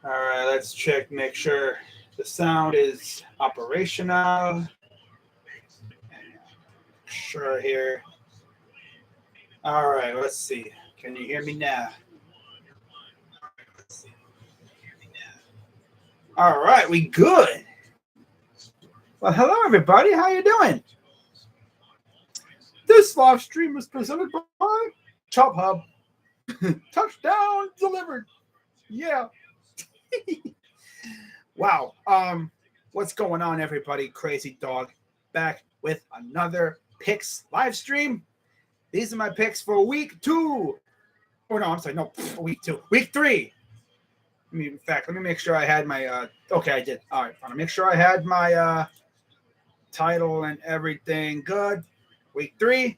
All right, let's check, make sure the sound is operational. Sure here. All right, let's see. Can you hear me now? All right, we good. Well, hello everybody. How you doing? This live stream is presented by Chop Hub. Touchdown delivered. Yeah. Wow. What's going on, everybody? Crazy Dog back with another picks live stream. These are my picks for week 2. Oh no, I'm sorry, no, week 2, week 3. In fact, let me make sure I had my. Okay, I did. All right, I want to make sure I had my title and everything good. Week 3,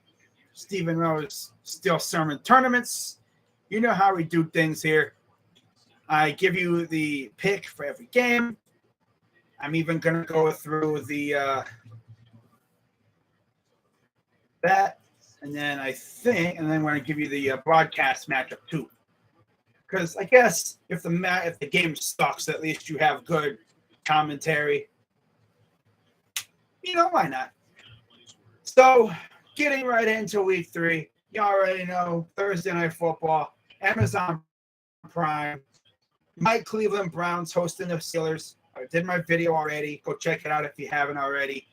Stephen Rose still serving tournaments. You know how we do things here. I give you the pick for every game. I'm even going to go through the that, and then and then I'm going to give you the broadcast matchup too. Because I guess if the game sucks, at least you have good commentary. You know, why not? So, getting right into week 3, you already know Thursday Night Football, Amazon Prime. My Cleveland Browns hosting the Steelers. I did my video already. Go check it out if you haven't already.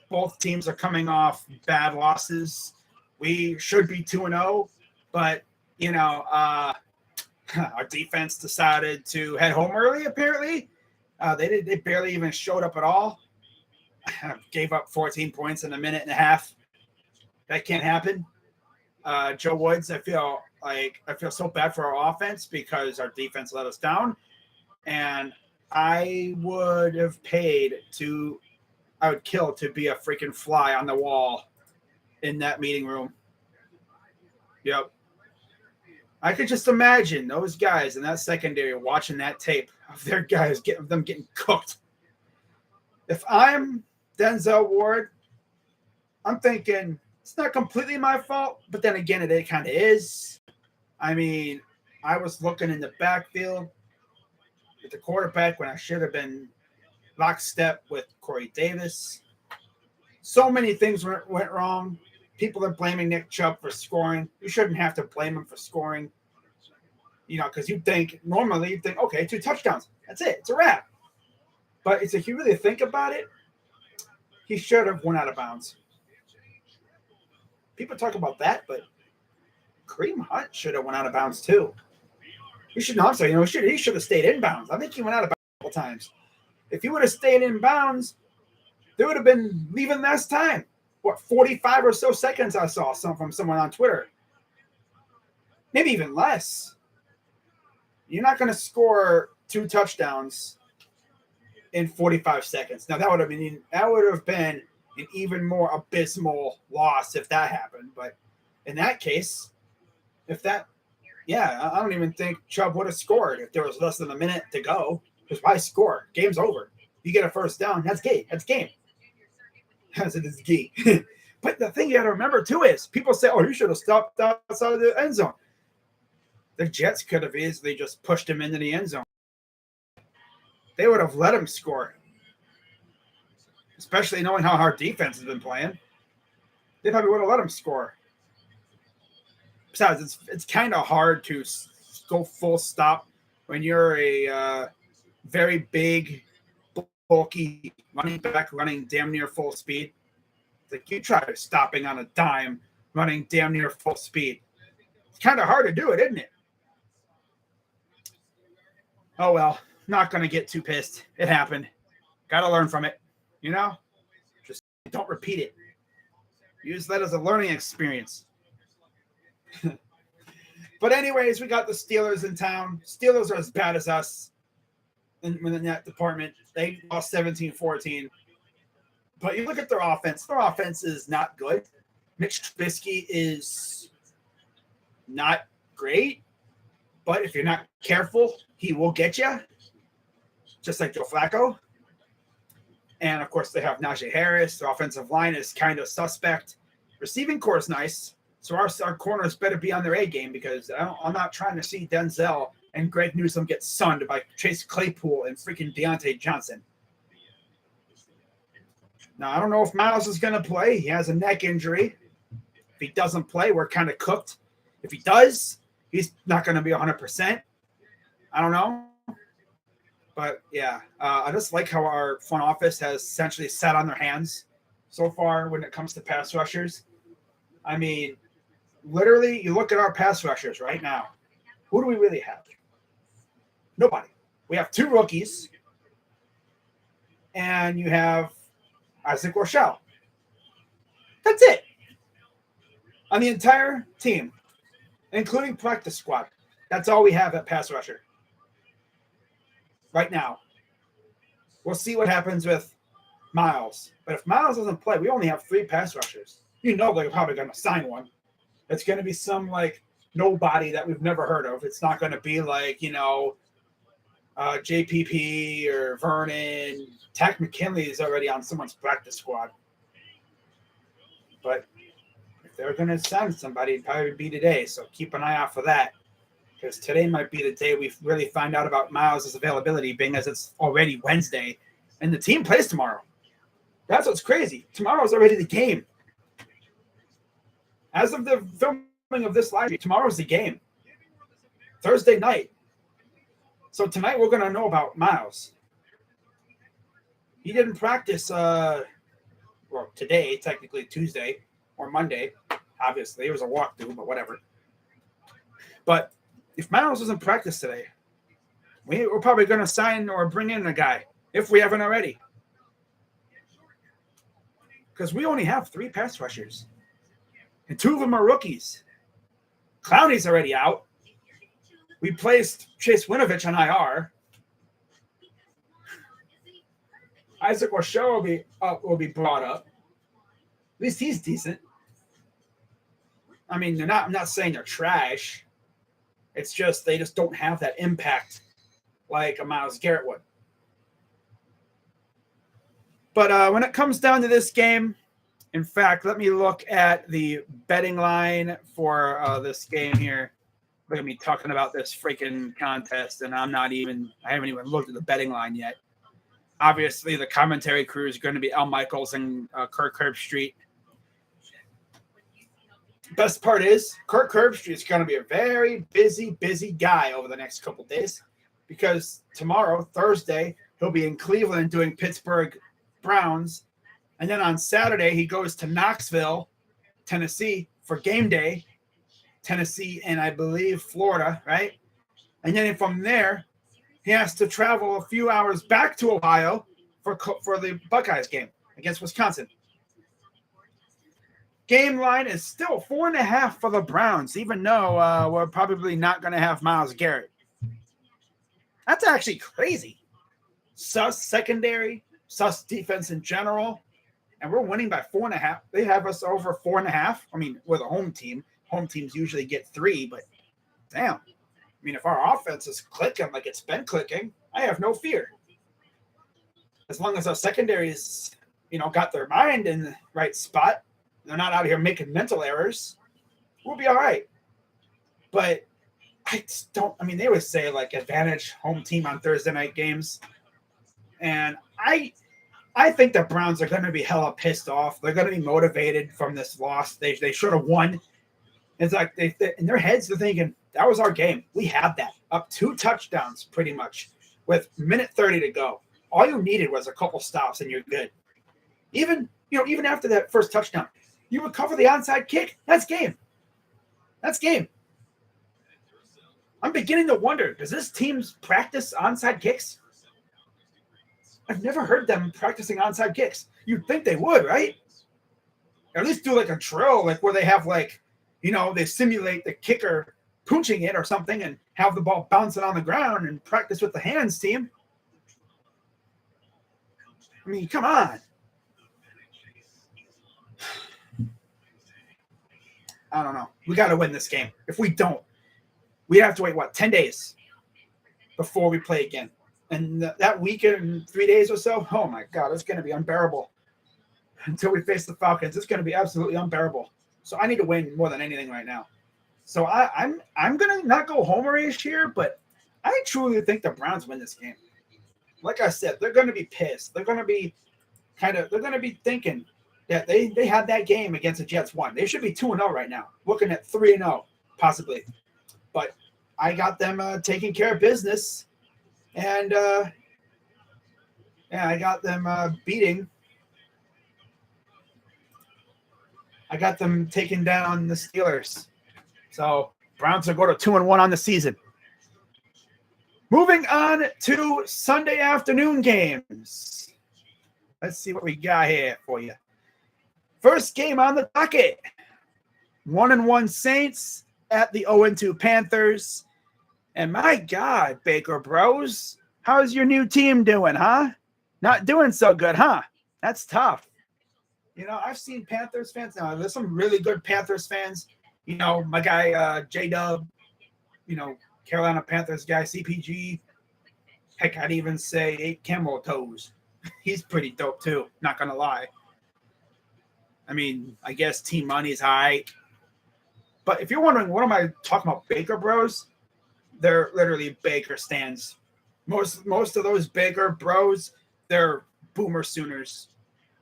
Both teams are coming off bad losses. We should be 2-0, but, you know, our defense decided to head home early, apparently. They barely even showed up at all. Gave up 14 points in a minute and a half. That can't happen. Joe Woods, I feel so bad for our offense because our defense let us down. And I would kill to be a freaking fly on the wall in that meeting room. Yep. I could just imagine those guys in that secondary watching that tape of their guys getting cooked. If I'm Denzel Ward, I'm thinking it's not completely my fault, but then again, it kind of is. I mean, I was looking in the backfield with the quarterback when I should have been lockstep with Corey Davis. So many things went wrong. People are blaming Nick Chubb for scoring. You shouldn't have to blame him for scoring. You know, because normally you'd think, okay, 2 touchdowns. That's it. It's a wrap. But if you really think about it, he should have went out of bounds. People talk about that, but Kareem Hunt should have went out of bounds too. He should have stayed in bounds. I think he went out of bounds a couple times. If he would have stayed in bounds, there would have been leaving less time. 45 or so seconds I saw from someone on Twitter. Maybe even less. You're not going to score 2 touchdowns in 45 seconds. Now that would have been an even more abysmal loss if that happened. But in that case, I don't even think Chubb would have scored if there was less than a minute to go. Because why score? Game's over. You get a first down. That's game. As it is key. But the thing you got to remember too is people say, "Oh, you should have stopped outside of the end zone." The Jets could have easily just pushed him into the end zone. They would have let him score, especially knowing how our defense has been playing. They probably would have let him score. Besides, it's kind of hard to go full stop when you're a very big, bulky running back running damn near full speed. Like you try stopping on a dime running damn near full speed. It's kind of hard to do it, isn't it? Oh, well, not going to get too pissed. It happened. Got to learn from it. You know? Just don't repeat it. Use that as a learning experience. But anyways, we got the Steelers in town. Steelers are as bad as us in that department. They lost 17-14. But you look at their offense. Their offense is not good. Mitch Trubisky is not great. But if you're not careful, he will get you. Just like Joe Flacco. And, of course, they have Najee Harris. Their offensive line is kind of suspect. Receiving core is nice. So our corners better be on their A game because I'm not trying to see Denzel and Greg Newsome gets sunned by Chase Claypool and freaking Deontay Johnson. Now, I don't know if Miles is going to play. He has a neck injury. If he doesn't play, we're kind of cooked. If he does, he's not going to be 100%. I don't know. But, yeah, I just like how our front office has essentially sat on their hands so far when it comes to pass rushers. I mean, literally, you look at our pass rushers right now. Who do we really have? Nobody. We have 2 rookies, and you have Isaac Rochelle. That's it. On the entire team, including practice squad. That's all we have at pass rusher right now. We'll see what happens with Miles. But if Miles doesn't play, we only have 3 pass rushers. You know they're probably going to sign one. It's going to be some, like, nobody that we've never heard of. It's not going to be like, JPP or Vernon. Tack McKinley is already on someone's practice squad. But if they're going to sign somebody, it'd probably be today. So keep an eye out for that. Because today might be the day we really find out about Miles' availability, being as it's already Wednesday. And the team plays tomorrow. That's what's crazy. Tomorrow's already the game. As of the filming of this live stream, tomorrow's the game. Thursday night. So tonight we're going to know about Miles. He didn't practice, today, technically Tuesday or Monday. Obviously, it was a walkthrough, but whatever. But if Miles doesn't practice today, we're probably going to sign or bring in a guy if we haven't already. Because we only have 3 pass rushers. And 2 of them are rookies. Clowney's already out. We placed Chase Winovich on IR. Isaac Rochelle will be brought up. At least he's decent. I mean, I'm not saying they're trash. It's just they just don't have that impact like a Myles Garrett would. But when it comes down to this game, in fact, let me look at the betting line for this game here. We're going to be talking about this freaking contest, and I haven't even looked at the betting line yet. Obviously, the commentary crew is going to be Al Michaels and Kirk Herbstreit. Best part is Kirk Herbstreit is going to be a very busy guy over the next couple of days because tomorrow, Thursday, he'll be in Cleveland doing Pittsburgh Browns. And then on Saturday, he goes to Knoxville, Tennessee for game day. Tennessee and I believe Florida, right? And then from there, he has to travel a few hours back to Ohio for the Buckeyes game against Wisconsin. Game line is still 4.5 for the Browns, even though we're probably not going to have Myles Garrett. That's actually crazy. Sus secondary, sus defense in general, and we're winning by 4.5. They have us over 4.5. I mean, we're the home team. Home teams usually get 3, but damn. I mean, if our offense is clicking like it's been clicking, I have no fear. As long as our secondaries, got their mind in the right spot, they're not out here making mental errors, we'll be all right. But I just don't. I mean, they always say like advantage home team on Thursday night games, and I think the Browns are going to be hella pissed off. They're going to be motivated from this loss. They should have won. It's like they in their heads they're thinking that was our game. We had that up 2 touchdowns pretty much with minute 30 to go. All you needed was a couple stops and you're good. Even after that first touchdown, you recover the onside kick. That's game. That's game. I'm beginning to wonder, does this team practice onside kicks? I've never heard them practicing onside kicks. You'd think they would, right? Or at least do like a drill, like where they have like, they simulate the kicker punching it or something and have the ball bouncing on the ground and practice with the hands team. I mean, come on. I don't know. We got to win this game. If we don't, we have to wait, 10 days before we play again. And that weekend, 3 days or so, oh my God, it's going to be unbearable. Until we face the Falcons, it's going to be absolutely unbearable. So I need to win more than anything right now. So I'm going to not go homerish here, but I truly think the Browns win this game. Like I said, they're going to be pissed. They're going to be thinking that they had that game against the Jets won. They should be 2-0 right now, looking at 3-0 possibly. But I got them taking care of business, and I got them beating. I got them taking down the Steelers. So Browns will go to 2-1 on the season. Moving on to Sunday afternoon games. Let's see what we got here for you. First game on the docket. 1-1 Saints at the 0-2 Panthers. And my God, Baker Bros, how's your new team doing, huh? Not doing so good, huh? That's tough. You know, I've seen Panthers fans. Now, there's some really good Panthers fans. You know, my guy, J-Dub, you know, Carolina Panthers guy, CPG. Heck, I'd even say 8 camel toes. He's pretty dope, too. Not going to lie. I mean, I guess Team Money's high. But if you're wondering, what am I talking about, Baker Bros? They're literally Baker stands. Most of those Baker Bros, they're Boomer Sooners.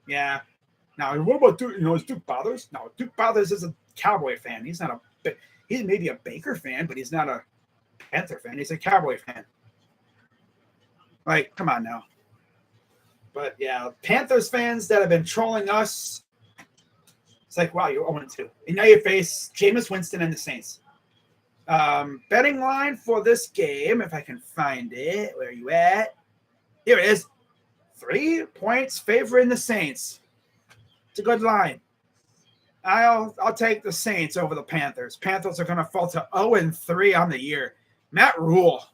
Yeah. Now, what about Duke? You know, is Duke Bothers? No, Duke Bothers is a Cowboy fan. He's not he's maybe a Baker fan, but he's not a Panther fan. He's a Cowboy fan. Like, come on now. But yeah, Panthers fans that have been trolling us. It's like, wow, you're 0-2. And now you face Jameis Winston and the Saints. Betting line for this game, if I can find it. Where are you at? Here it is. 3 points favoring the Saints. It's a good line. I'll take the Saints over the Panthers. Panthers are going to fall to 0-3 on the year. Matt Rule,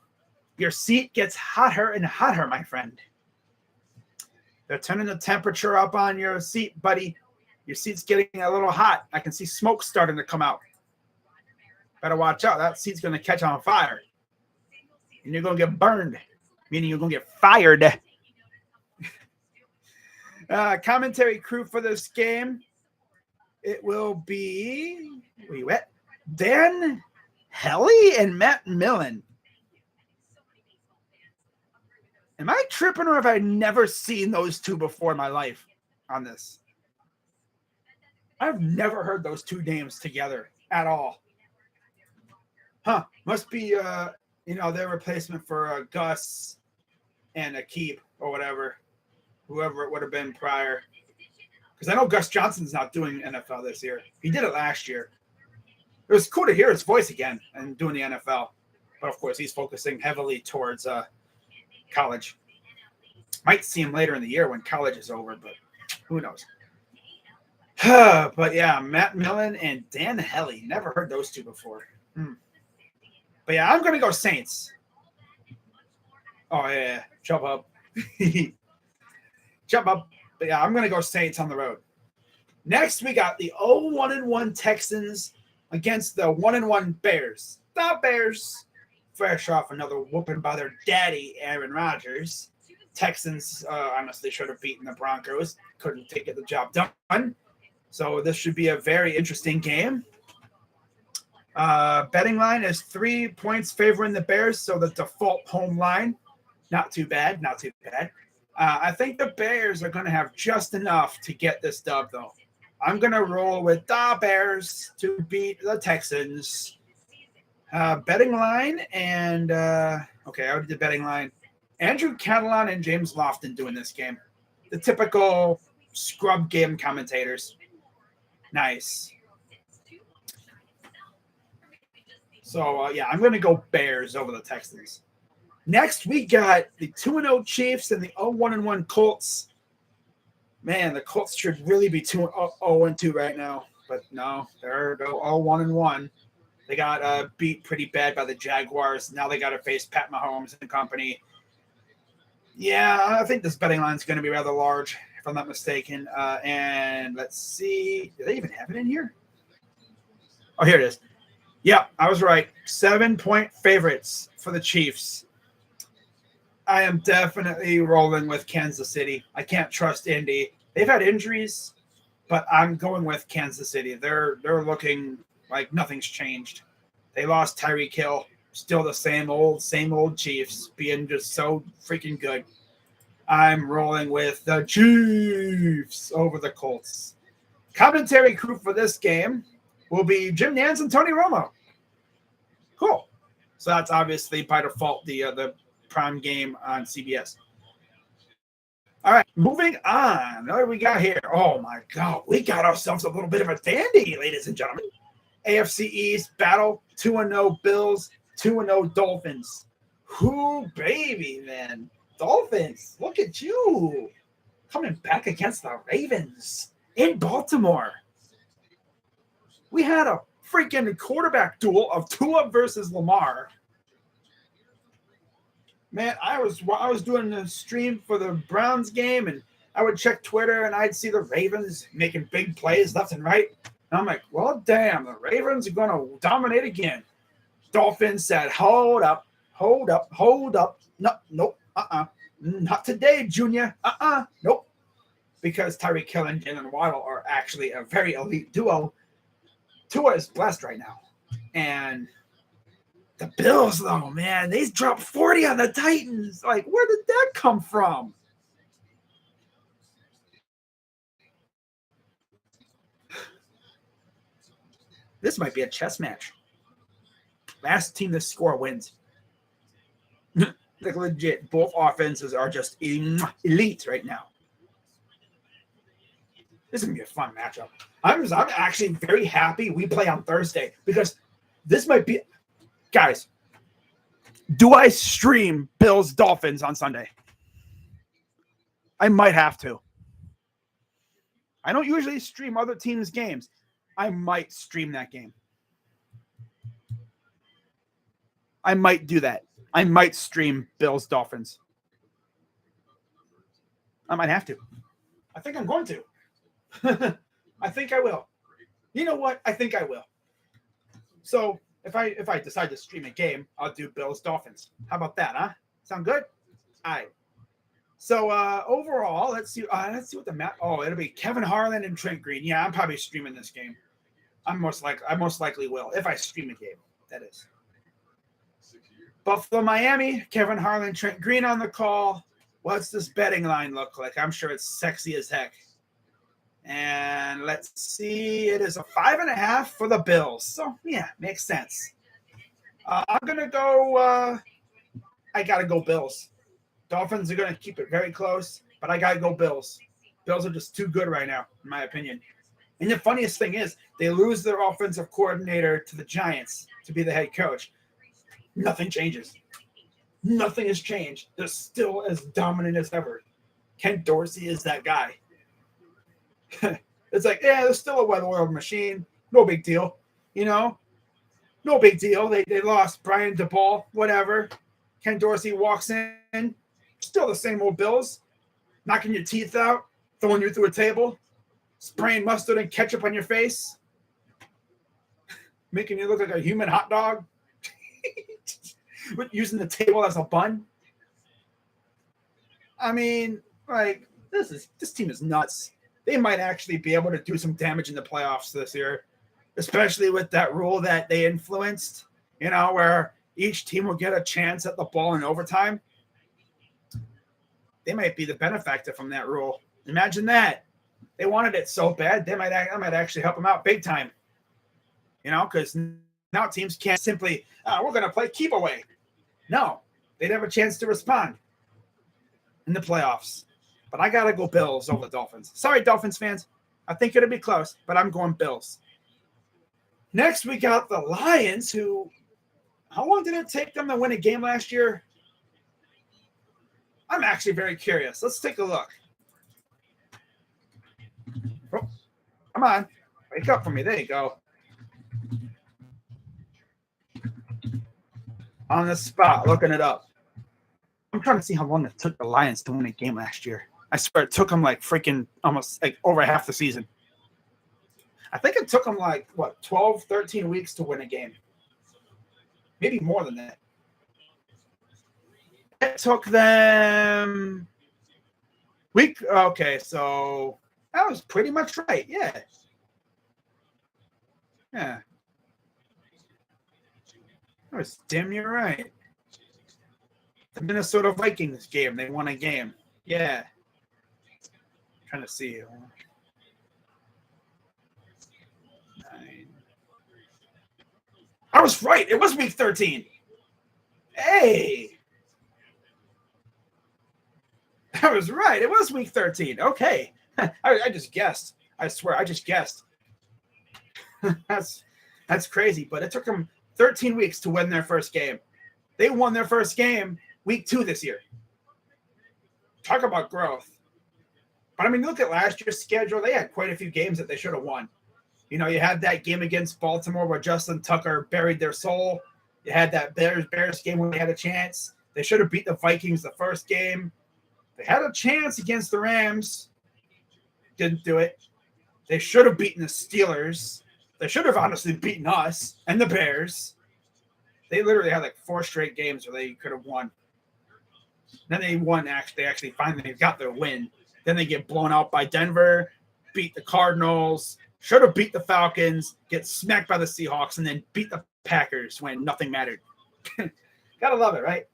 your seat gets hotter and hotter, my friend. They're turning the temperature up on your seat, buddy. Your seat's getting a little hot. I can see smoke starting to come out. Better watch out. That seat's going to catch on fire. And you're going to get burned, meaning you're going to get fired. Commentary crew for this game. It will be, where you at? Dan Helly and Matt Millen. Am I tripping, or have I never seen those two before in my life on this? I've never heard those two names together at all. Huh. Must be, their replacement for Gus and Akib or whatever. Whoever it would have been prior. Because I know Gus Johnson's not doing NFL this year. He did it last year. It was cool to hear his voice again and doing the NFL. But, of course, he's focusing heavily towards college. Might see him later in the year when college is over, but who knows. But, yeah, Matt Millen and Dan Helly. Never heard those two before. But, yeah, I'm going to go Saints. Oh, yeah. Jump up. Jump up. But, yeah, I'm going to go Saints on the road. Next, we got the 0-1 Texans against the 1-1 Bears. The Bears, fresh off another whooping by their daddy, Aaron Rodgers. Texans honestly should have beaten the Broncos. Couldn't get the job done. So this should be a very interesting game. Betting line is 3 points favoring the Bears, so the default home line. Not too bad. Not too bad. I think the Bears are going to have just enough to get this dub, though. I'm going to roll with the Bears to beat the Texans. Betting line and okay, I already did betting line. Andrew Catalan and James Lofton doing this game. The typical scrub game commentators. Nice. So, yeah, I'm going to go Bears over the Texans. Next, we got the 2-0 Chiefs and the 0-1 Colts. Man, the Colts should really be 0-2 right now. But no, they're 0-1. They got beat pretty bad by the Jaguars. Now they got to face Pat Mahomes and company. Yeah, I think this betting line is going to be rather large, if I'm not mistaken. And let's see. Do they even have it in here? Oh, here it is. Yeah, I was right. 7-point favorites for the Chiefs. I am definitely rolling with Kansas City. I can't trust Indy. They've had injuries, but I'm going with Kansas City. They're looking like nothing's changed. They lost Tyreek Hill. Still the same old Chiefs being just so freaking good. I'm rolling with the Chiefs over the Colts. Commentary crew for this game will be Jim Nantz and Tony Romo. Cool. So that's obviously by default the prime game on CBS. All right, moving on. What do we got here? Oh, my God. We got ourselves a little bit of a dandy, ladies and gentlemen. AFC East battle, 2-0 Bills, 2-0 Dolphins. Who, baby, man. Dolphins, look at you. Coming back against the Ravens in Baltimore. We had a freaking quarterback duel of Tua versus Lamar. Man, I was doing the stream for the Browns game, and I would check Twitter, and I'd see the Ravens making big plays left and right. And I'm like, well, damn, the Ravens are going to dominate again. Dolphins said, hold up. No, nope, not today, Junior. Nope. Because Tyreek Hill and Jalen Waddle are actually a very elite duo. Tua is blessed right now. And the Bills, though, man, they dropped 40 on the Titans. Like, where did that come from? This might be a chess match. Last team to score wins. Like, legit, both offenses are just elite right now. This is going to be a fun matchup. I'm actually very happy we play on Thursday because this might be... Guys, do I stream Bills Dolphins on Sunday? I might have to. I don't usually stream other teams' games. I might stream that game. I might do that. I might stream Bills Dolphins. I might have to. I think I'm going to. I think I will. You know what? I think I will. So if I decide to stream a game, I'll do Bills Dolphins. How about that, huh? Sound good? All right. So overall, let's see what the map. Oh, it'll be Kevin Harlan and Trent Green. Yeah, I'm probably streaming this game. I most likely will if I stream a game. That is. Buffalo, Miami, Kevin Harlan, Trent Green on the call. What's this betting line look like? I'm sure it's sexy as heck. And let's see. It is a 5.5 for the Bills. So, yeah, makes sense. I'm going to go I got to go Bills. Dolphins are going to keep it very close, but I got to go Bills. Bills are just too good right now, in my opinion. And the funniest thing is they lose their offensive coordinator to the Giants to be the head coach. Nothing changes. Nothing has changed. They're still as dominant as ever. Ken Dorsey is that guy. It's like, yeah, they're still a well-oiled machine. No big deal. You know? No big deal. They lost Brian DePaul, whatever. Ken Dorsey walks in. Still the same old Bills. Knocking your teeth out. Throwing you through a table. Spraying mustard and ketchup on your face. Making you look like a human hot dog. Using the table as a bun. I mean, like, this team is nuts. They might actually be able to do some damage in the playoffs this year, especially with that rule that they influenced, where each team will get a chance at the ball in overtime. They might be the benefactor from that rule. Imagine that. They wanted it so bad, I might actually help them out big time. Because now teams can't simply, we're going to play keep away. No, they'd have a chance to respond in the playoffs. But I got to go Bills over the Dolphins. Sorry, Dolphins fans. I think it'll be close, but I'm going Bills. Next, we got the Lions, who, how long did it take them to win a game last year? I'm actually very curious. Let's take a look. Oh, come on. Wake up for me. There you go. On the spot, looking it up. I'm trying to see how long it took the Lions to win a game last year. I swear it took them like freaking almost like over half the season. I think it took them 12, 13 weeks to win a game. Maybe more than that. It took them okay, so that was pretty much right. Yeah. I was damn near right. The Minnesota Vikings game. They won a game. Yeah. Trying to see. 9. I was right. It was week 13. Hey. I was right. It was week 13. Okay. I just guessed. I swear, I just guessed. That's crazy. But it took them 13 weeks to win their first game. They won their first game week 2 this year. Talk about growth. But, I mean, look at last year's schedule. They had quite a few games that they should have won. You know, you had that game against Baltimore where Justin Tucker buried their soul. You had that Bears game where they had a chance. They should have beat the Vikings the first game. They had a chance against the Rams. Didn't do it. They should have beaten the Steelers. They should have honestly beaten us and the Bears. They literally had like 4 straight games where they could have won. Then they won. They actually finally got their win. Then they get blown out by Denver, beat the Cardinals, should have beat the Falcons, get smacked by the Seahawks, and then beat the Packers when nothing mattered. Gotta love it, right?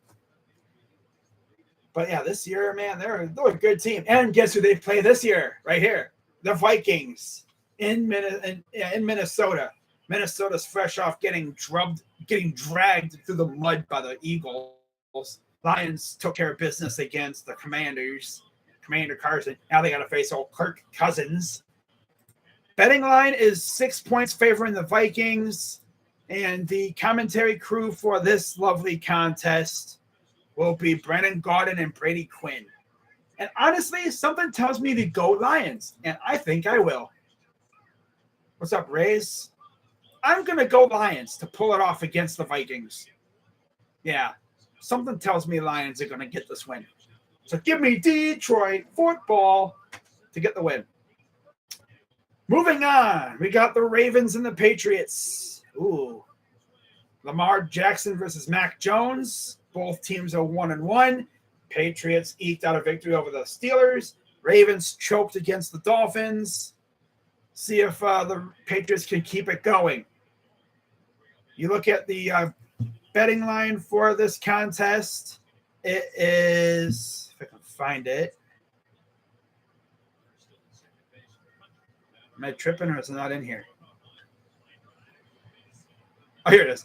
But yeah, this year, man, they're a good team. And guess who they play this year? Right here, the Vikings in Minnesota. Minnesota's fresh off getting dragged through the mud by the Eagles. Lions took care of business against the Commanders. Commander Carson. Now they got to face old Kirk Cousins. Betting line is 6 points favoring the Vikings. And the commentary crew for this lovely contest will be Brennan Gaudin and Brady Quinn. And honestly, something tells me to go Lions. And I think I will. What's up, Rays? I'm going to go Lions to pull it off against the Vikings. Yeah. Something tells me Lions are going to get this win. So give me Detroit football to get the win. Moving on, we got the Ravens and the Patriots. Ooh. Lamar Jackson versus Mac Jones. Both teams are 1-1. Patriots eked out a victory over the Steelers. Ravens choked against the Dolphins. See if the Patriots can keep it going. You look at the betting line for this contest. It is, if I can find it. Am I tripping or is it not in here? Oh, here it is.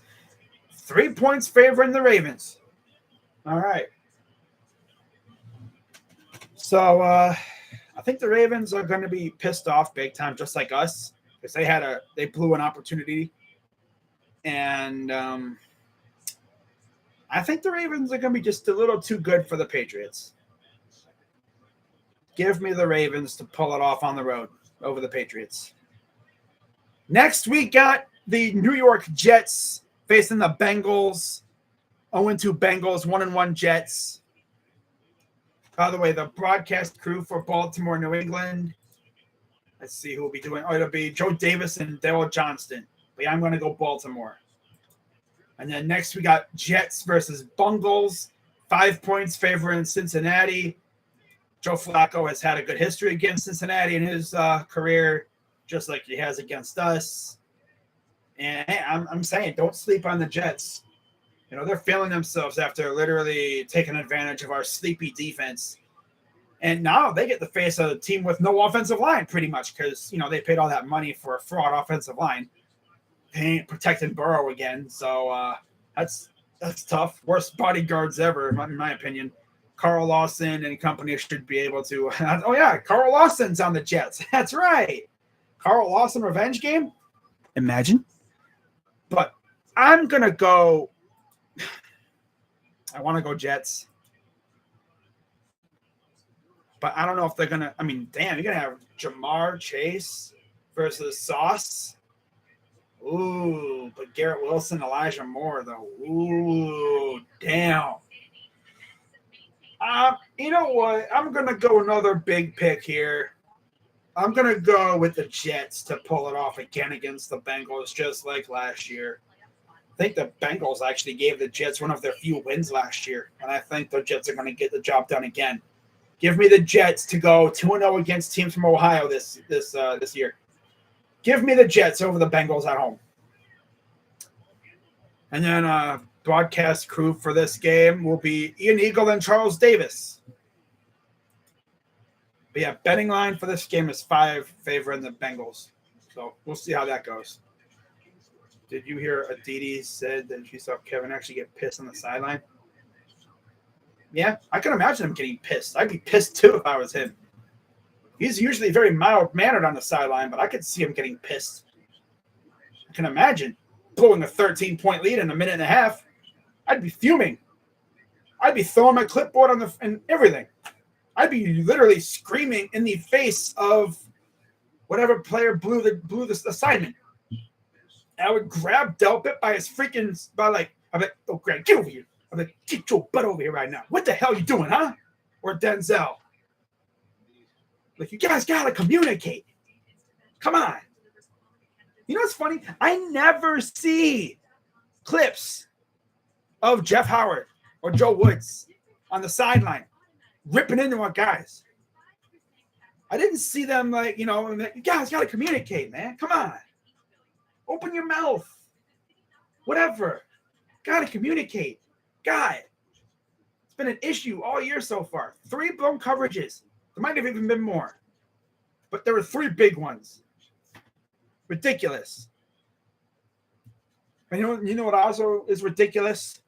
3 points favoring the Ravens. All right. So I think the Ravens are going to be pissed off big time, just like us, because they blew an opportunity. And I think the Ravens are going to be just a little too good for the Patriots. Give me the Ravens to pull it off on the road over the Patriots. Next, we got the New York Jets facing the Bengals. 0-2 Bengals, 1-1 Jets. By the way, the broadcast crew for Baltimore, New England. Let's see who will be doing. Oh, it'll be Joe Davis and Daryl Johnston. But yeah, I'm going to go Baltimore. And then next we got Jets versus Bungles. 5 points favoring Cincinnati. Joe Flacco has had a good history against Cincinnati in his career, just like he has against us. And hey, I'm saying, don't sleep on the Jets. You know, they're failing themselves after literally taking advantage of our sleepy defense. And now they get to face a team with no offensive line, pretty much, because, you know, they paid all that money for a fraud offensive line. They ain't protecting Burrow again, so that's tough. Worst bodyguards ever, in my opinion. Carl Lawson and company should be able to. Oh, yeah, Carl Lawson's on the Jets. That's right. Carl Lawson revenge game? Imagine. But I'm going to go. I want to go Jets. But I don't know if they're going to. I mean, damn, you're going to have Jamar Chase versus Sauce. Ooh, but Garrett Wilson, Elijah Moore, though. Ooh, damn. You know what? I'm going to go another big pick here. I'm going to go with the Jets to pull it off again against the Bengals, just like last year. I think the Bengals actually gave the Jets one of their few wins last year, and I think the Jets are going to get the job done again. Give me the Jets to go 2-0 against teams from Ohio this year. Give me the Jets over the Bengals at home. And then broadcast crew for this game will be Ian Eagle and Charles Davis. But yeah, betting line for this game is 5 favoring the Bengals. So we'll see how that goes. Did you hear Aditi said that she saw Kevin actually get pissed on the sideline? Yeah, I can imagine him getting pissed. I'd be pissed too if I was him. He's usually very mild-mannered on the sideline, but I could see him getting pissed. I can imagine blowing a 13-point lead in a minute and a half. I'd be fuming. I'd be throwing my clipboard and everything. I'd be literally screaming in the face of whatever player blew the assignment. And I would grab Delpit by his freaking I'm like, oh Greg, get over here. I'm like, get your butt over here right now. What the hell are you doing, huh? Or Denzel. Like, you guys gotta communicate. Come on. You know what's funny? I never see clips of Jeff Howard or Joe Woods on the sideline ripping into our guys. I didn't see them you guys got to communicate, man. Come on. Open your mouth. Whatever. Got to communicate. God. It's been an issue all year so far. 3 blown coverages. There might have even been more. But there were 3 big ones. Ridiculous. And you know what also is ridiculous?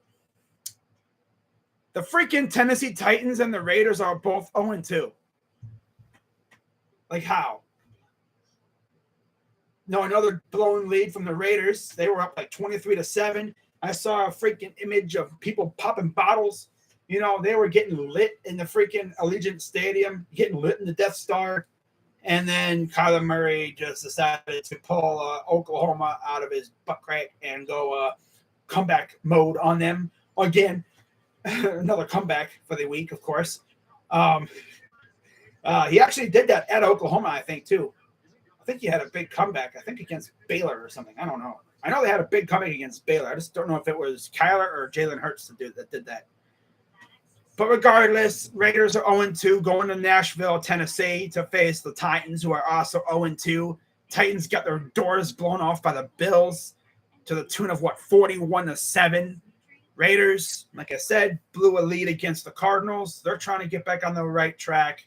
The freaking Tennessee Titans and the Raiders are both 0-2. Like how? No, another blown lead from the Raiders. They were up like 23-7. I saw a freaking image of people popping bottles. You know, they were getting lit in the freaking Allegiant Stadium, getting lit in the Death Star. And then Kyler Murray just decided to pull Oklahoma out of his butt crack and go comeback mode on them again. Another comeback for the week, of course. He actually did that at Oklahoma, I think, too. I think he had a big comeback, I think against Baylor or something. I don't know. I know they had a big comeback against Baylor. I just don't know if it was Kyler or Jalen Hurts that did that. But regardless, Raiders are 0-2, going to Nashville, Tennessee to face the Titans, who are also 0-2. Titans got their doors blown off by the Bills to the tune of, 41-7. Raiders, like I said, blew a lead against the Cardinals. They're trying to get back on the right track.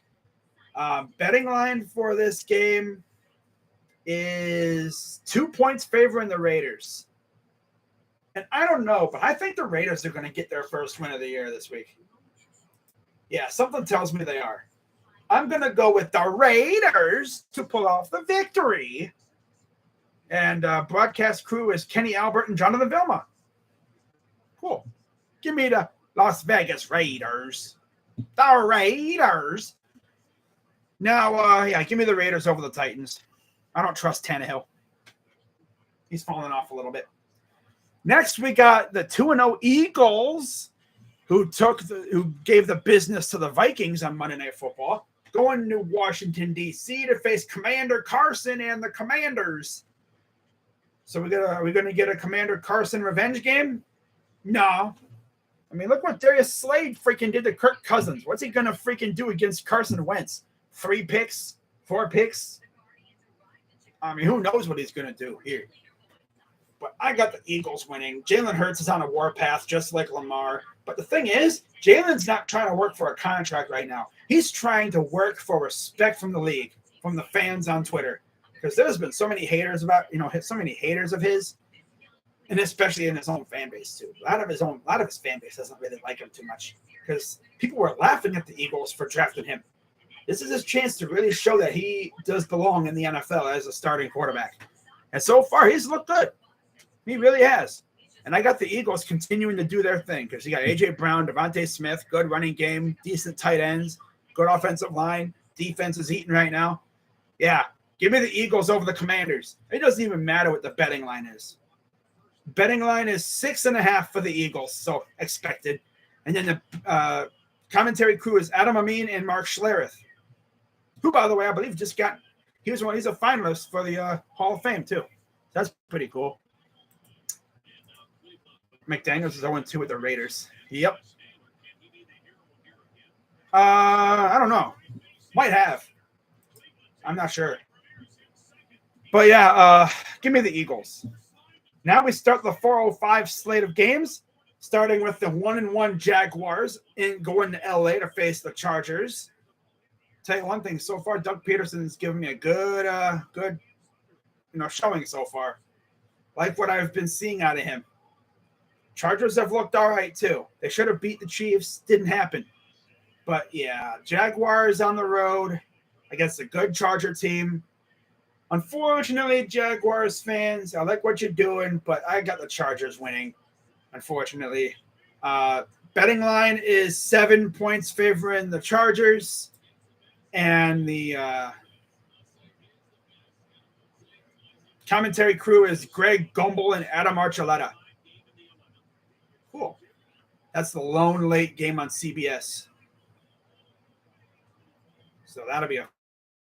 Betting line for this game is 2 points favoring the Raiders. And I don't know, but I think the Raiders are going to get their first win of the year this week. Yeah, something tells me they are. I'm going to go with the Raiders to pull off the victory. And broadcast crew is Kenny Albert and Jonathan Vilma. Cool. Give me the Las Vegas Raiders. The Raiders. Now, give me the Raiders over the Titans. I don't trust Tannehill. He's falling off a little bit. Next, we got the 2-0 Eagles, who gave the business to the Vikings on Monday Night Football, going to Washington, D.C. to face Commander Carson and the Commanders. So are we going to get a Commander Carson revenge game? No. I mean, look what Darius Slade freaking did to Kirk Cousins. What's he going to freaking do against Carson Wentz? 3 picks? 4 picks? I mean, who knows what he's going to do here. But I got the Eagles winning. Jalen Hurts is on a warpath just like Lamar. But the thing is, Jalen's not trying to work for a contract right now. He's trying to work for respect from the league, from the fans on Twitter. Because there's been so many haters so many haters of his. And especially in his own fan base, too. A lot of his fan base doesn't really like him too much. Because people were laughing at the Eagles for drafting him. This is his chance to really show that he does belong in the NFL as a starting quarterback. And so far, he's looked good. He really has. And I got the Eagles continuing to do their thing because you got A.J. Brown, Devontae Smith, good running game, decent tight ends, good offensive line. Defense is eating right now. Yeah, give me the Eagles over the Commanders. It doesn't even matter what the betting line is. Betting line is 6.5 for the Eagles, so expected. And then the commentary crew is Adam Amin and Mark Schlereth, who, by the way, I believe he's a finalist for the Hall of Fame, too. That's pretty cool. McDaniels is 0-2 with the Raiders. Yep. I don't know. Might have. I'm not sure. But, yeah, give me the Eagles. Now we start the 4:05 slate of games, starting with the 1-1 Jaguars and going to LA to face the Chargers. Tell you one thing, so far Doug Peterson's given me a good showing so far. Like what I've been seeing out of him. Chargers have looked all right too. They should have beat the Chiefs, didn't happen. But yeah, Jaguars on the road against a good Charger team. Unfortunately, Jaguars fans, I like what you're doing, but I got the Chargers winning. Unfortunately, betting line is 7 points favoring the Chargers, and the commentary crew is Greg Gumbel and Adam Archuleta. Cool. That's the lone late game on CBS. So that'll be a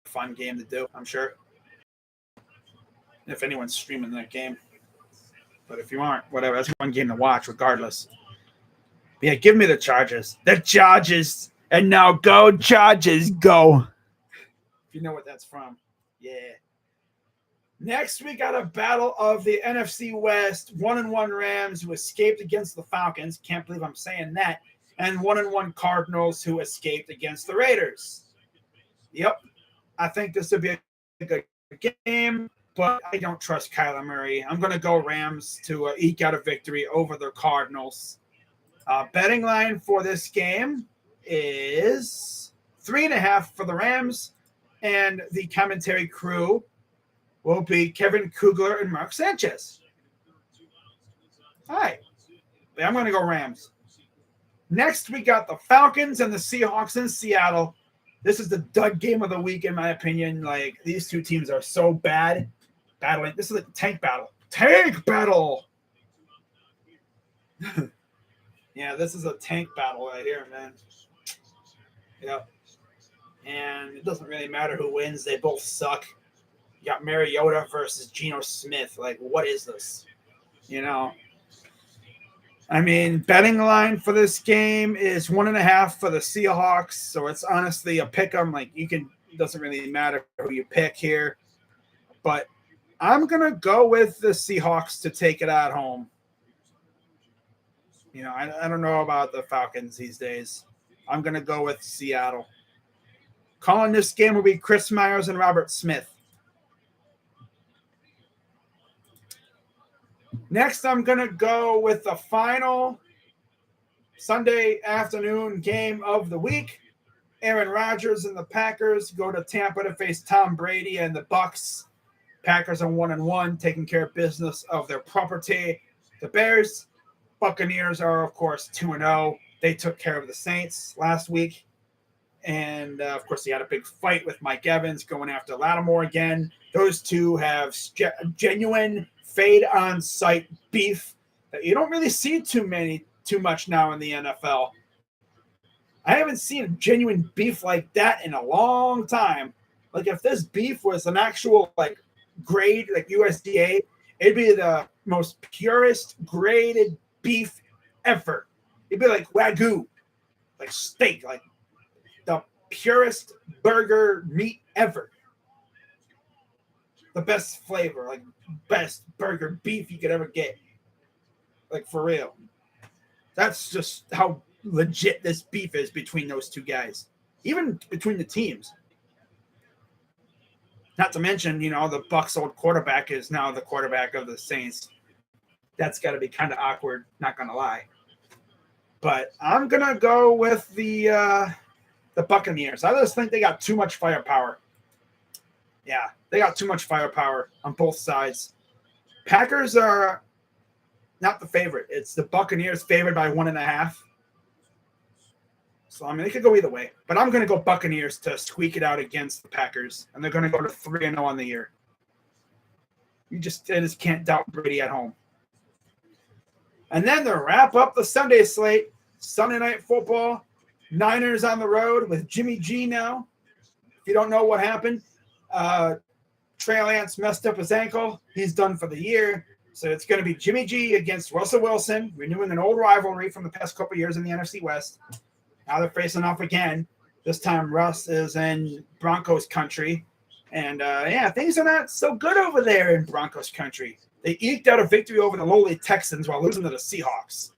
fun game to do, I'm sure. If anyone's streaming that game. But if you aren't, whatever. That's one game to watch regardless. But yeah, give me the Chargers. The Chargers. And now go, Chargers, go. If you know what that's from. Yeah. Next, we got a battle of the NFC West. 1-1 Rams who escaped against the Falcons. Can't believe I'm saying that. And 1-1 Cardinals who escaped against the Raiders. Yep. I think this will be a good game, but I don't trust Kyler Murray. I'm going to go Rams to eke out a victory over the Cardinals. Betting line for this game is 3.5 for the Rams, and the commentary crew will be Kevin Kugler and Mark Sanchez. All right. I'm going to go Rams. Next, we got the Falcons and the Seahawks in Seattle. This is the dud game of the week, in my opinion. Like, these two teams are so bad. Battling. This is a tank battle. Tank battle! Yeah, this is a tank battle right here, man. Yep. And it doesn't really matter who wins. They both suck. You got Mariota versus Geno Smith. Like, what is this? You know? I mean, betting line for this game is 1.5 for the Seahawks. So it's honestly a pick 'em. Like, it doesn't really matter who you pick here. But I'm going to go with the Seahawks to take it at home. You know, I don't know about the Falcons these days. I'm going to go with Seattle. Calling this game will be Chris Myers and Robert Smith. Next, I'm going to go with the final Sunday afternoon game of the week. Aaron Rodgers and the Packers go to Tampa to face Tom Brady and the Bucs. Packers are 1-1, taking care of business of their property. The Bears, Buccaneers are, of course, 2-0. They took care of the Saints last week. And, of course, he had a big fight with Mike Evans going after Lattimore again. Those two have genuine fade-on-site beef that you don't really see too much now in the NFL. I haven't seen a genuine beef like that in a long time. Like, if this beef was an actual, like, grade, like USDA, it'd be the most purest graded beef ever. It'd be like Wagyu, like steak, like the purest burger meat ever. The best flavor, like best burger beef you could ever get. Like, for real. That's just how legit this beef is between those two guys. Even between the teams. Not to mention, you know, the Bucs' old quarterback is now the quarterback of the Saints. That's got to be kind of awkward, not going to lie. But I'm going to go with the Buccaneers. I just think they got too much firepower. Yeah, they got too much firepower on both sides. Packers are not the favorite. It's the Buccaneers favored by 1.5. So, I mean, it could go either way. But I'm going to go Buccaneers to squeak it out against the Packers. And they're going to go to 3-0 on the year. They just can't doubt Brady at home. And then to wrap up the Sunday slate, Sunday Night Football, Niners on the road with Jimmy G now. If you don't know what happened, Trey Lance messed up his ankle. He's done for the year. So it's going to be Jimmy G against Russell Wilson, renewing an old rivalry from the past couple of years in the NFC West. Now they're facing off again. This time Russ is in Broncos country. And, things are not so good over there in Broncos country. They eked out a victory over the lowly Texans while losing to the Seahawks.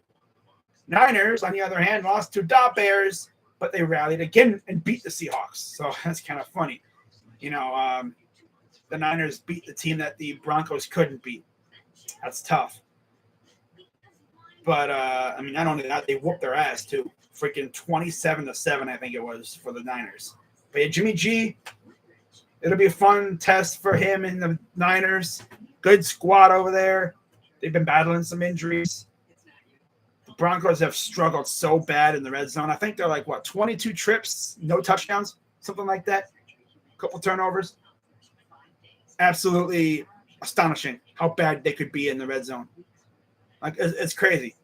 Niners, on the other hand, lost to the Bears, but they rallied again and beat the Seahawks. So that's kind of funny. The Niners beat the team that the Broncos couldn't beat. That's tough. But, not only that, they whooped their ass, too. Freaking 27-7, I think it was, for the Niners. But yeah, Jimmy G, it'll be a fun test for him and the Niners. Good squad over there. They've been battling some injuries. The Broncos have struggled so bad in the red zone. I think they're 22 trips, no touchdowns, something like that. A couple turnovers. Absolutely astonishing how bad they could be in the red zone. It's crazy,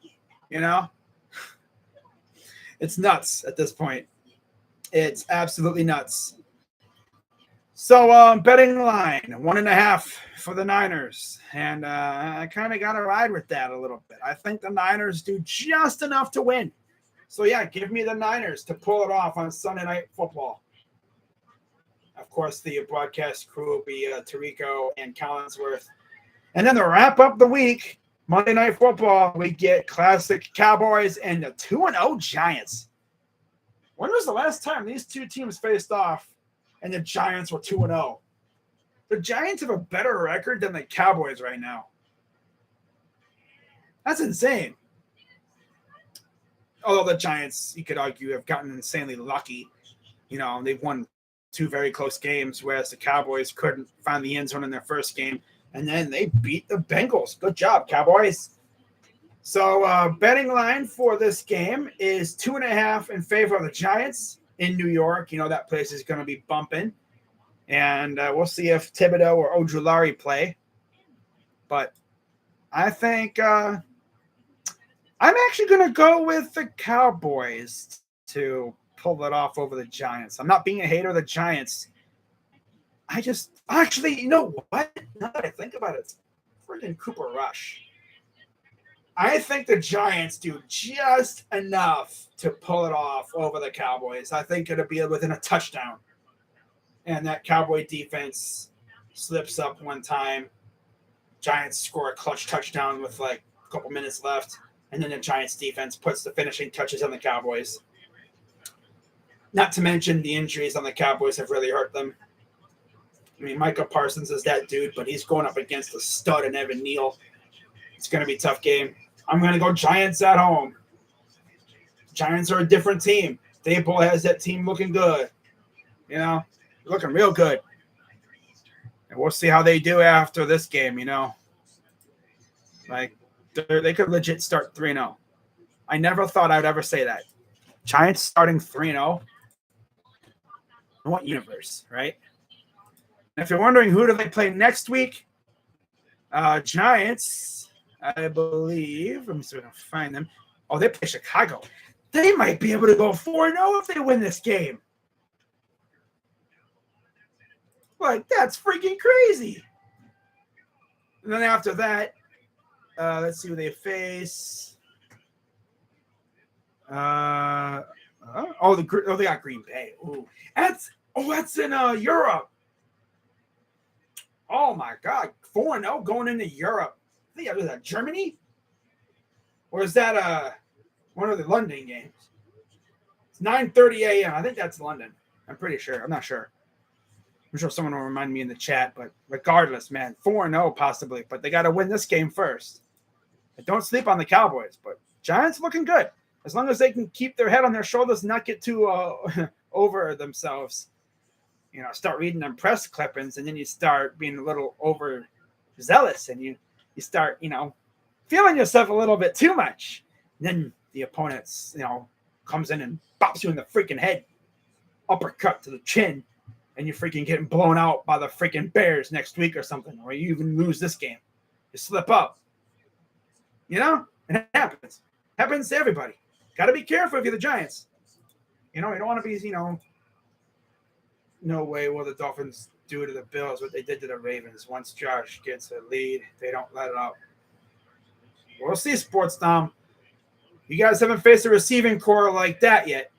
It's nuts at this point. It's absolutely nuts. So betting line, 1.5 for the Niners. And I kind of got to ride with that a little bit. I think the Niners do just enough to win. So, yeah, give me the Niners to pull it off on Sunday Night Football. Of course, the broadcast crew will be Tirico and Collinsworth. And then to wrap up the week, Monday Night Football, we get classic Cowboys and the 2-0 Giants. When was the last time these two teams faced off and the Giants were 2-0? The Giants have a better record than the Cowboys right now. That's insane. Although the Giants, you could argue, have gotten insanely lucky. They've won 2 very close games, whereas the Cowboys couldn't find the end zone in their first game. And then they beat the Bengals. Good job, Cowboys. So betting line for this game is 2.5 in favor of the Giants in New York. That place is going to be bumping. And we'll see if Thibodeau or Ojulari play. But I think I'm actually going to go with the Cowboys to pull it off over the Giants. I'm not being a hater of the Giants. You know what? Now that I think about it, it's freaking Cooper Rush. I think the Giants do just enough to pull it off over the Cowboys. I think it'll be within a touchdown. And that Cowboy defense slips up one time. Giants score a clutch touchdown with a couple minutes left. And then the Giants defense puts the finishing touches on the Cowboys. Not to mention the injuries on the Cowboys have really hurt them. Micah Parsons is that dude, but he's going up against a stud in Evan Neal. It's going to be a tough game. I'm going to go Giants at home. Giants are a different team. Dable has that team looking good. Looking real good. And we'll see how they do after this game, They could legit start 3-0. I never thought I would ever say that. Giants starting 3-0. In what universe, right? And if you're wondering who do they play next week, Giants, I believe. Let me see if I can find them. Oh, they play Chicago. They might be able to go 4-0 if they win this game. That's freaking crazy. And then after that, let's see who they face. They got Green Bay. Ooh, that's in Europe. Oh my God, 4-0 going into Europe. I think was that Germany, or is that one of the London games? It's 9:30 a.m. I think that's London. I'm pretty sure. I'm not sure. I'm sure someone will remind me in the chat. But regardless, man, 4-0 possibly. But they got to win this game first. And don't sleep on the Cowboys. But Giants looking good. As long as they can keep their head on their shoulders and not get too over themselves. Start reading them press clippings, and then you start being a little overzealous, and you start, feeling yourself a little bit too much. And then the opponent, comes in and bops you in the freaking head, uppercut to the chin, and you're freaking getting blown out by the freaking Bears next week or something, or you even lose this game. You slip up. And it happens. Happens to everybody. Got to be careful if you're the Giants. You don't want to be, no way will the Dolphins do to the Bills what they did to the Ravens. Once Josh gets a lead, they don't let it up. We'll see, Sports Dom. You guys haven't faced a receiving core like that yet.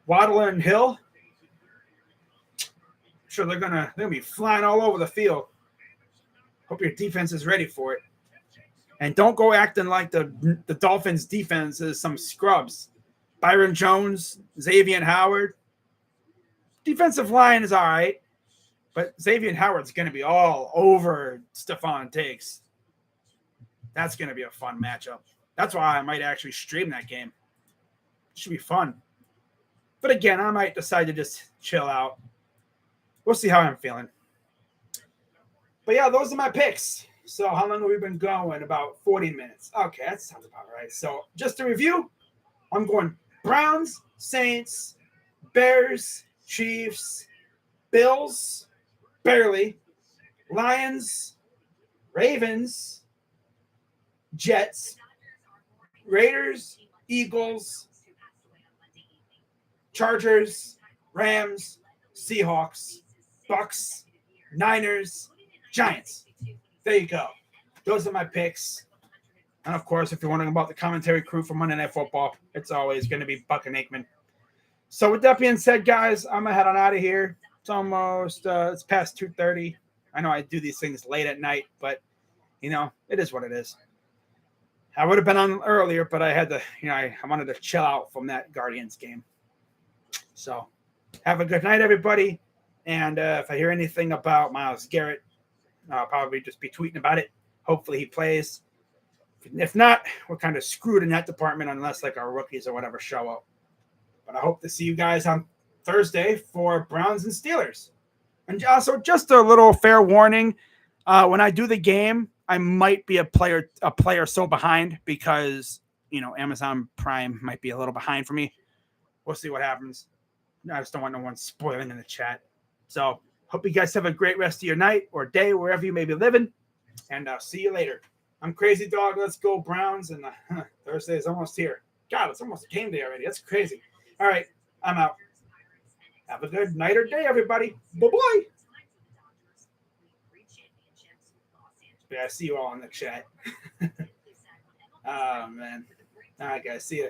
Waddle and Hill. I'm sure they're gonna be flying all over the field. Hope your defense is ready for it. And don't go acting like the Dolphins defense is some scrubs. Byron Jones, Xavier Howard. Defensive line is all right, but Xavier Howard's going to be all over Stephon Diggs. That's going to be a fun matchup. That's why I might actually stream that game. It should be fun. But again, I might decide to just chill out. We'll see how I'm feeling. But yeah, those are my picks. So how long have we been going? About 40 minutes. Okay, that sounds about right. So just to review, I'm going Browns, Saints, Bears, Chiefs, Bills, barely, Lions, Ravens, Jets, Raiders, Eagles, Chargers, Rams, Seahawks, Bucs, Niners, Giants. There you go. Those are my picks. And of course, if you're wondering about the commentary crew from Monday Night Football, it's always going to be Buck and Aikman. So with that being said, guys, I'm going to head on out of here. It's almost, it's past 2:30. I know I do these things late at night, but, you know, it is what it is. I would have been on earlier, but I had to, you know, I wanted to chill out from that Guardians game. So have a good night, everybody. And if I hear anything about Myles Garrett, I'll probably just be tweeting about it. Hopefully he plays. If not, we're kind of screwed in that department unless like our rookies or whatever show up. But I hope to see you guys on Thursday for Browns and Steelers. And also just a little fair warning. When I do the game, I might be a player so behind because, you know, Amazon Prime might be a little behind for me. We'll see what happens. I just don't want no one spoiling in the chat. So hope you guys have a great rest of your night or day, wherever you may be living. And I'll see you later. I'm Crazy Dog. Let's go Browns. And Thursday is almost here. God, it's almost game day already. That's crazy. All right, I'm out. Have a good night or day, everybody. Bye-bye. Yeah, I see you all in the chat. Oh, man. All right, guys. See ya.